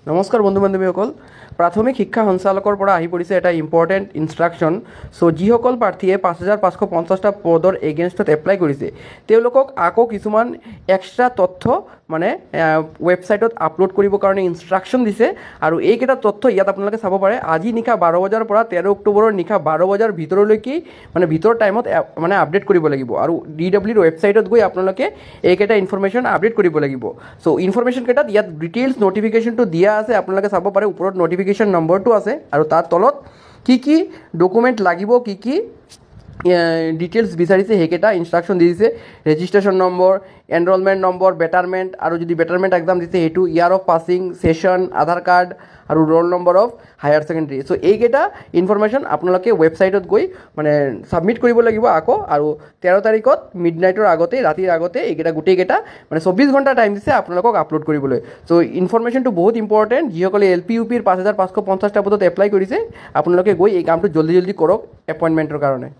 নমস্কাৰ বন্ধু বান্ধৱীসকল, প্ৰাথমিক শিক্ষা সঞ্চালকৰ পৰা আহি পৰিছে এটা ইম্পৰ্টেণ্ট ইনষ্ট্ৰাকশ্যন। চ' যিসকল প্ৰাৰ্থীয়ে 5,550টা পদৰ এগেইনষ্টত এপ্লাই কৰিছে তেওঁলোকক আকৌ কিছুমান এক্সট্ৰা তথ্য মানে ৱেবছাইটত আপলোড কৰিবৰ কাৰণে ইনষ্ট্ৰাকশ্যন দিছে। আৰু এইকেইটা তথ্য ইয়াত আপোনালোকে চাব পাৰে। আজি নিশা 12 বজাৰ পৰা 13 অক্টোবৰৰ নিশা 12 বজাৰ ভিতৰলৈকে মানে ভিতৰ টাইমত মানে আপডেট কৰিব লাগিব। আৰু DWৰ ৱেবছাইটত গৈ আপোনালোকে এইকেইটা ইনফৰমেশ্যন আপডেট কৰিব লাগিব। চ' ইনফৰমেশ্যনকেইটাত ইয়াত ডিটেইলছ নটিফিকেশ্যনটো দিয়া আছে, আপোনালোকে চাব পাৰে। ওপৰত নটিফিকেশ্যন নম্বৰটো আছে আৰু তাৰ তলত কি কি ডকুমেণ্ট লাগিব, কি কি ডিটেইলছ বিচাৰিছে সেইকেইটা ইনষ্ট্ৰাকশ্যন দি দিছে। Registration number, enrollment number, betterment, আৰু যদি বেটাৰমেণ্ট এক্সাম দিছে সেইটো year of passing, session, Aadhaar card আৰু roll number of higher secondary. So' এইকেইটা ইনফৰমেশ্যন আপোনালোকে ৱেবছাইটত গৈ মানে ছাবমিট কৰিব লাগিব আকৌ। আৰু 13 তাৰিখত মিডনাইটৰ আগতে, ৰাতিৰ আগতে এইকেইটা গোটেইকেইটা মানে 24 ঘণ্টা টাইম দিছে আপোনালোকক আপলোড কৰিবলৈ। চ' ইনফৰমেশ্যনটো বহুত ইম্পৰ্টেণ্ট। যিসকলে LP UPৰ 5,550টা পদত এপ্লাই কৰিছে আপোনালোকে গৈ এই কামটো জল্দি কৰক এপইণ্টমেণ্টৰ কাৰণে।